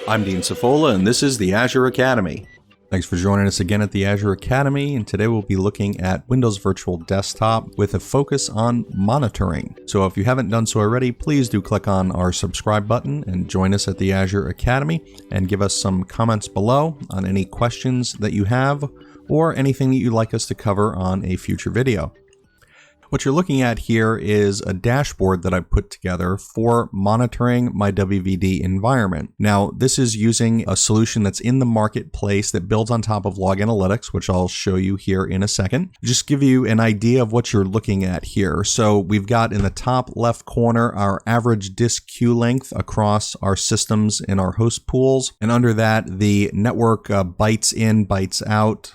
I'm Dean Safola, and this is the Azure Academy. Thanks for joining us again at the Azure Academy, and today we'll be looking at Windows Virtual Desktop with a focus on monitoring. So if you haven't done so already, please do click on our subscribe button and join us at the Azure Academy, and give us some comments below on any questions that you have or anything that you'd like us to cover on a future video. What you're looking at here is a dashboard that I put together for monitoring my WVD environment. Now, this is using a solution that's in the marketplace that builds on top of Log Analytics, which I'll show you here in a second. Just give you an idea of what you're looking at here. So we've got in the top left corner our average disk queue length across our systems in our host pools. And under that, the network bytes in, bytes out,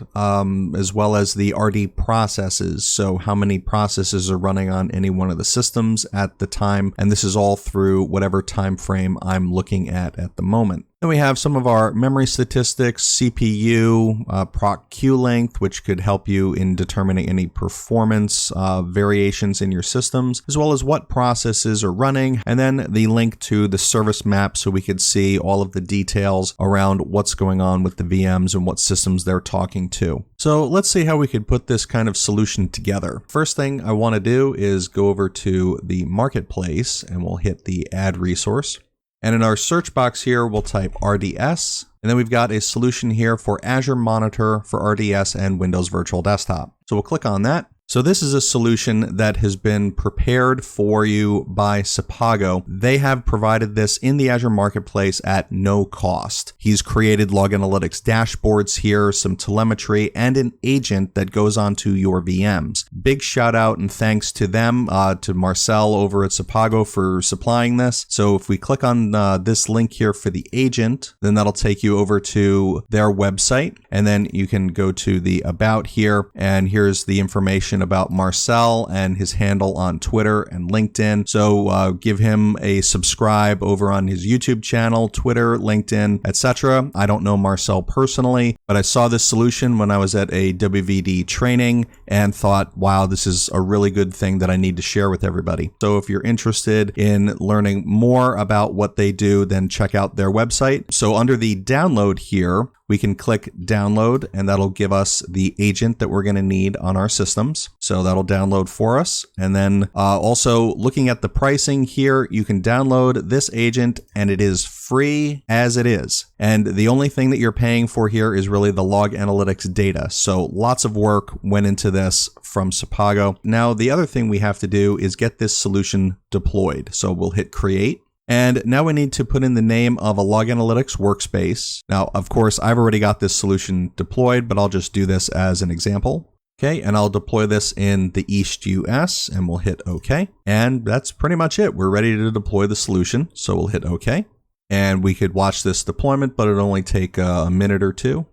as well as the RD processes. So how many processes are running on any one of the systems at the time, and this is all through whatever time frame I'm looking at the moment. Then we have some of our memory statistics, CPU, proc queue length, which could help you in determining any performance variations in your systems, as well as what processes are running, and then the link to the service map so we could see all of the details around what's going on with the VMs and what systems they're talking to. So let's see how we could put this kind of solution together. First thing I want to do is go over to the marketplace, and we'll hit the add resource. And in our search box here, we'll type RDS, and then we've got a solution here for Azure Monitor for RDS and Windows Virtual Desktop. So we'll click on that. So this is a solution that has been prepared for you by Sepago. They have provided this in the Azure Marketplace at no cost. He's created Log Analytics dashboards here, some telemetry, and an agent that goes onto your VMs. Big shout out and thanks to them, to Marcel over at Sepago for supplying this. So if we click on this link here for the agent, then that'll take you over to their website, and then you can go to the About here, and here's the information about Marcel and his handle on Twitter and LinkedIn. So give him a subscribe over on his YouTube channel, Twitter, LinkedIn, etc. I don't know Marcel personally, but I saw this solution when I was at a WVD training and thought, wow, this is a really good thing that I need to share with everybody. So if you're interested in learning more about what they do, then check out their website. So under the download here, we can click download, and that'll give us the agent that we're going to need on our systems. So that'll download for us. And then also looking at the pricing here, you can download this agent and it is free as it is. And the only thing that you're paying for here is really the Log Analytics data. So lots of work went into this from Sepago. Now, the other thing we have to do is get this solution deployed. So we'll hit create. And now we need to put in the name of a Log Analytics workspace. Now, of course, I've already got this solution deployed, but I'll just do this as an example. Okay, and I'll deploy this in the East US, and we'll hit OK. And that's pretty much it. We're ready to deploy the solution, so we'll hit OK. And we could watch this deployment, but it'll only take a minute or two.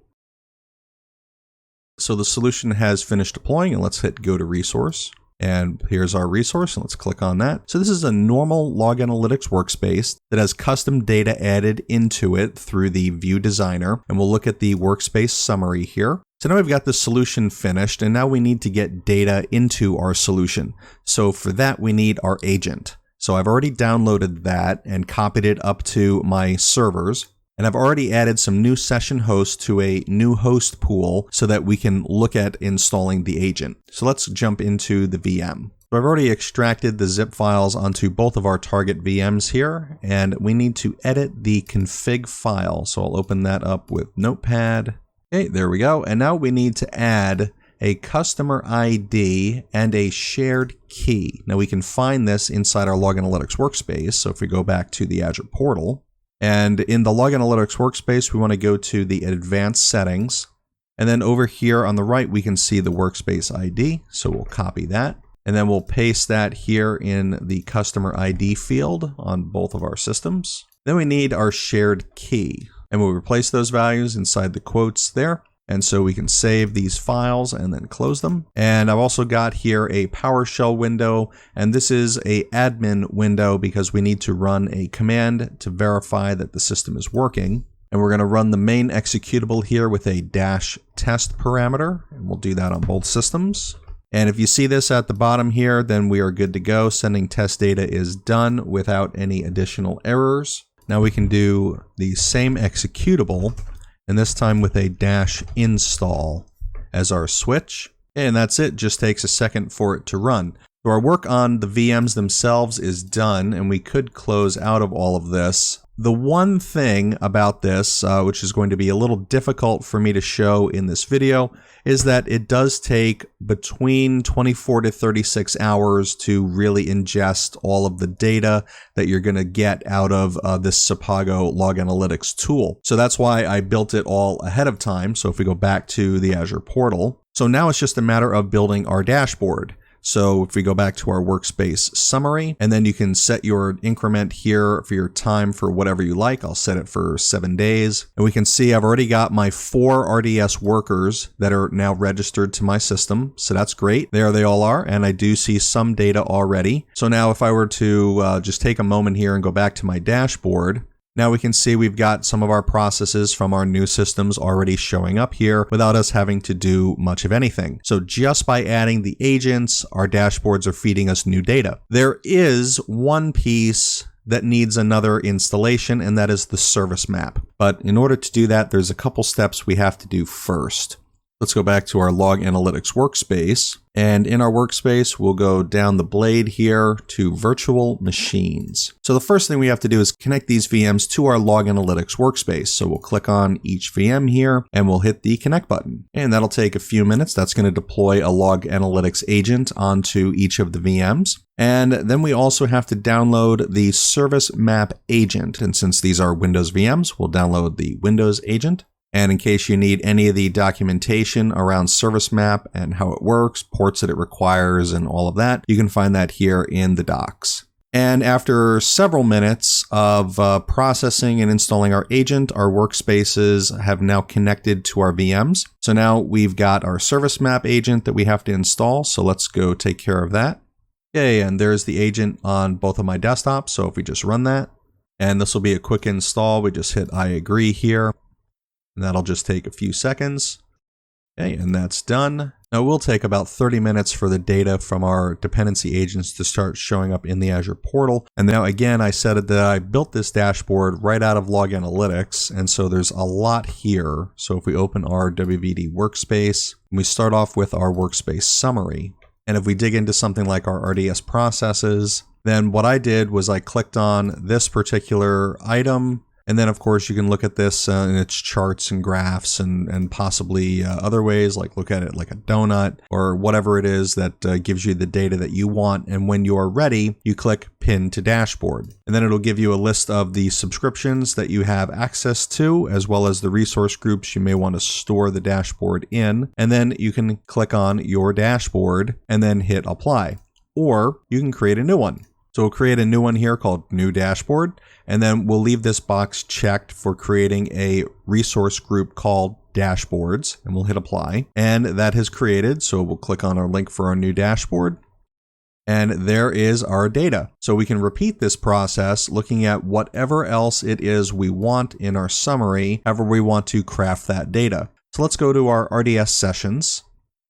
So the solution has finished deploying, and let's hit Go to Resource. And here's our resource, and let's click on that. So this is a normal Log Analytics workspace that has custom data added into it through the View Designer. And we'll look at the workspace summary here. So now we've got the solution finished, and now we need to get data into our solution. So for that, we need our agent. So I've already downloaded that and copied it up to my servers. And I've already added some new session hosts to a new host pool so that we can look at installing the agent. So let's jump into the VM. So I've already extracted the zip files onto both of our target VMs here, and we need to edit the config file. So I'll open that up with Notepad. Okay, there we go. And now we need to add a customer ID and a shared key. Now we can find this inside our Log Analytics workspace. So if we go back to the Azure portal, and in the Log Analytics workspace, we want to go to the advanced settings. And then over here on the right, we can see the workspace ID. So we'll copy that. And then we'll paste that here in the customer ID field on both of our systems. Then we need our shared key. And we'll replace those values inside the quotes there. And so we can save these files and then close them. And I've also got here a PowerShell window, and this is a admin window because we need to run a command to verify that the system is working. And we're going to run the main executable here with a -test parameter, and we'll do that on both systems. And if you see this at the bottom here, then we are good to go. Sending test data is done without any additional errors. Now we can do the same executable, and this time with a -install as our switch. And that's it, just takes a second for it to run. So our work on the VMs themselves is done, and we could close out of all of this. The one thing about this, which is going to be a little difficult for me to show in this video, is that it does take between 24 to 36 hours to really ingest all of the data that you're going to get out of this Sepago log analytics tool. So that's why I built it all ahead of time. So if we go back to the Azure portal, so now it's just a matter of building our dashboard. So if we go back to our workspace summary, and then you can set your increment here for your time for whatever you like. I'll set it for 7 days. And we can see I've already got my 4 RDS workers that are now registered to my system. So that's great. There they all are. And I do see some data already. So now if I were to just take a moment here and go back to my dashboard, now we can see we've got some of our processes from our new systems already showing up here without us having to do much of anything. So just by adding the agents, our dashboards are feeding us new data. There is one piece that needs another installation, and that is the service map. But in order to do that, there's a couple steps we have to do first. Let's go back to our log analytics workspace. And in our workspace, we'll go down the blade here to virtual machines. So the first thing we have to do is connect these VMs to our log analytics workspace. So we'll click on each VM here and we'll hit the connect button. And that'll take a few minutes. That's going to deploy a log analytics agent onto each of the VMs. And then we also have to download the service map agent. And since these are Windows VMs, we'll download the Windows agent. And in case you need any of the documentation around Service Map and how it works, ports that it requires, and all of that, you can find that here in the docs. And after several minutes of processing and installing our agent, our workspaces have now connected to our VMs. So now we've got our Service Map agent that we have to install. So let's go take care of that. Okay, and there's the agent on both of my desktops. So if we just run that, and this will be a quick install, we just hit I agree here. And that'll just take a few seconds. Okay, and that's done. Now it will take about 30 minutes for the data from our dependency agents to start showing up in the Azure portal. And now again, I said that I built this dashboard right out of log analytics. And so there's a lot here. So if we open our WVD workspace, we start off with our workspace summary. And if we dig into something like our RDS processes, then what I did was I clicked on this particular item. And then, of course, you can look at this in its charts and graphs and possibly other ways, like look at it like a donut or whatever it is that gives you the data that you want. And when you are ready, you click Pin to Dashboard. And then it'll give you a list of the subscriptions that you have access to, as well as the resource groups you may want to store the dashboard in. And then you can click on your dashboard and then hit Apply. Or you can create a new one. So we'll create a new one here called New Dashboard, and then we'll leave this box checked for creating a resource group called Dashboards, and we'll hit Apply. And that has created, so we'll click on our link for our new dashboard. And there is our data. So we can repeat this process looking at whatever else it is we want in our summary, however we want to craft that data. So let's go to our RDS sessions.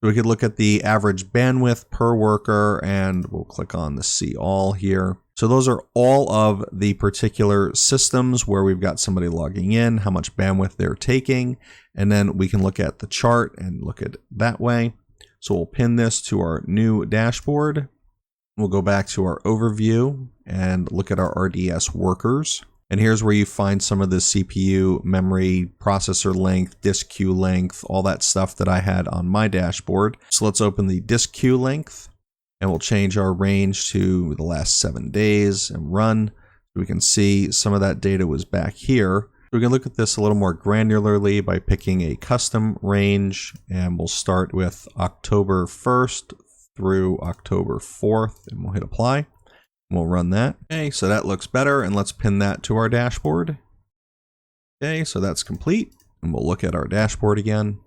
So we could look at the average bandwidth per worker, and we'll click on the See All here. So those are all of the particular systems where we've got somebody logging in, how much bandwidth they're taking, and then we can look at the chart and look at it that way. So we'll pin this to our new dashboard. We'll go back to our overview and look at our RDS workers. And here's where you find some of the CPU, memory, processor length, disk queue length, all that stuff that I had on my dashboard. So let's open the disk queue length and we'll change our range to the last 7 days and run. We can see some of that data was back here. We can look at this a little more granularly by picking a custom range, and we'll start with October 1st through October 4th, and we'll hit Apply. We'll run that. Okay, so that looks better, and let's pin that to our dashboard. Okay, so that's complete, and we'll look at our dashboard again.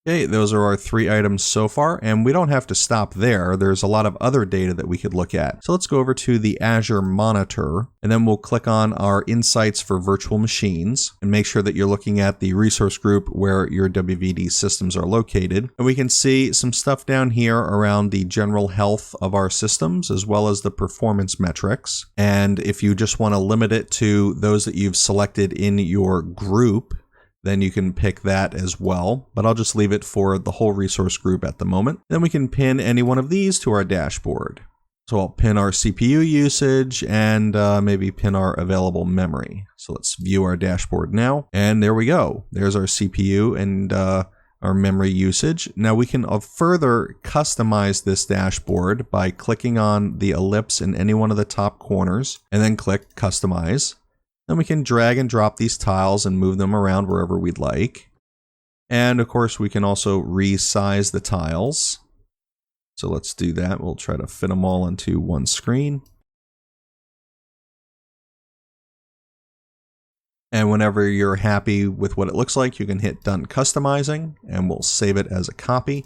Okay, those are our 3 items so far, and we don't have to stop there. There's a lot of other data that we could look at. So let's go over to the Azure Monitor, and then we'll click on our Insights for Virtual Machines, and make sure that you're looking at the resource group where your WVD systems are located. And we can see some stuff down here around the general health of our systems, as well as the performance metrics. And if you just want to limit it to those that you've selected in your group, then you can pick that as well, but I'll just leave it for the whole resource group at the moment. Then we can pin any one of these to our dashboard. So I'll pin our CPU usage and maybe pin our available memory. So let's view our dashboard now. And there we go. There's our CPU and our memory usage. Now we can further customize this dashboard by clicking on the ellipse in any one of the top corners and then click Customize. Then we can drag and drop these tiles and move them around wherever we'd like. And of course, we can also resize the tiles. So let's do that. We'll try to fit them all into one screen. And whenever you're happy with what it looks like, you can hit Done Customizing, and we'll save it as a copy.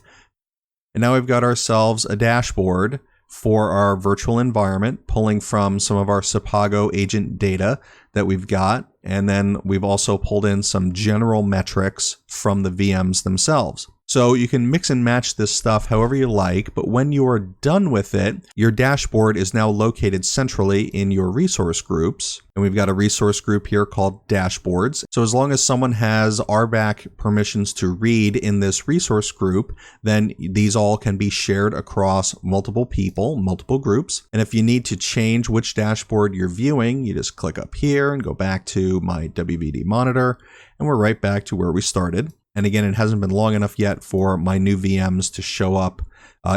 And now we've got ourselves a dashboard for our virtual environment, pulling from some of our Sepago agent data that we've got. And then we've also pulled in some general metrics from the VMs themselves. So you can mix and match this stuff however you like, but when you are done with it, your dashboard is now located centrally in your resource groups. And we've got a resource group here called Dashboards. So as long as someone has RBAC permissions to read in this resource group, then these all can be shared across multiple people, multiple groups. And if you need to change which dashboard you're viewing, you just click up here and go back to my WVD monitor, and we're right back to where we started. And again, it hasn't been long enough yet for my new VMs to show up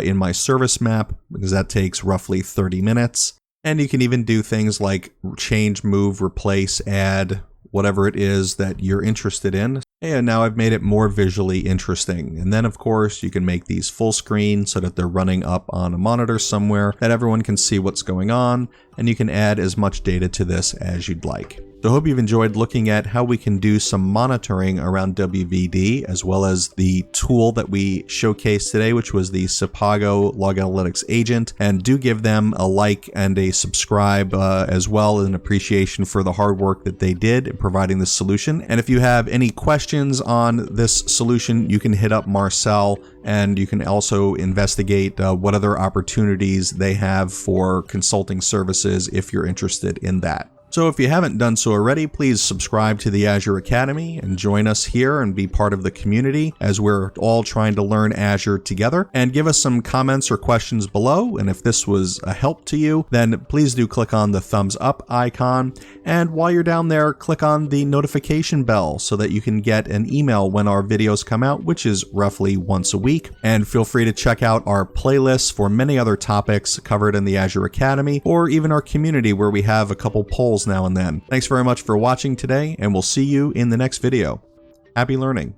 in my service map, because that takes roughly 30 minutes. And you can even do things like change, move, replace, add, whatever it is that you're interested in. And now I've made it more visually interesting. And then of course you can make these full screen so that they're running up on a monitor somewhere that everyone can see what's going on. And you can add as much data to this as you'd like. So I hope you've enjoyed looking at how we can do some monitoring around WVD, as well as the tool that we showcased today, which was the Sepago Log Analytics agent. And do give them a like and a subscribe as well, as an appreciation for the hard work that they did in providing this solution. And if you have any questions on this solution, you can hit up Marcel, and you can also investigate what other opportunities they have for consulting services if you're interested in that. So if you haven't done so already, please subscribe to the Azure Academy and join us here and be part of the community as we're all trying to learn Azure together. And give us some comments or questions below. And if this was a help to you, then please do click on the thumbs up icon. And while you're down there, click on the notification bell so that you can get an email when our videos come out, which is roughly once a week. And feel free to check out our playlists for many other topics covered in the Azure Academy, or even our community where we have a couple polls now and then. Thanks very much for watching today, and we'll see you in the next video. Happy learning.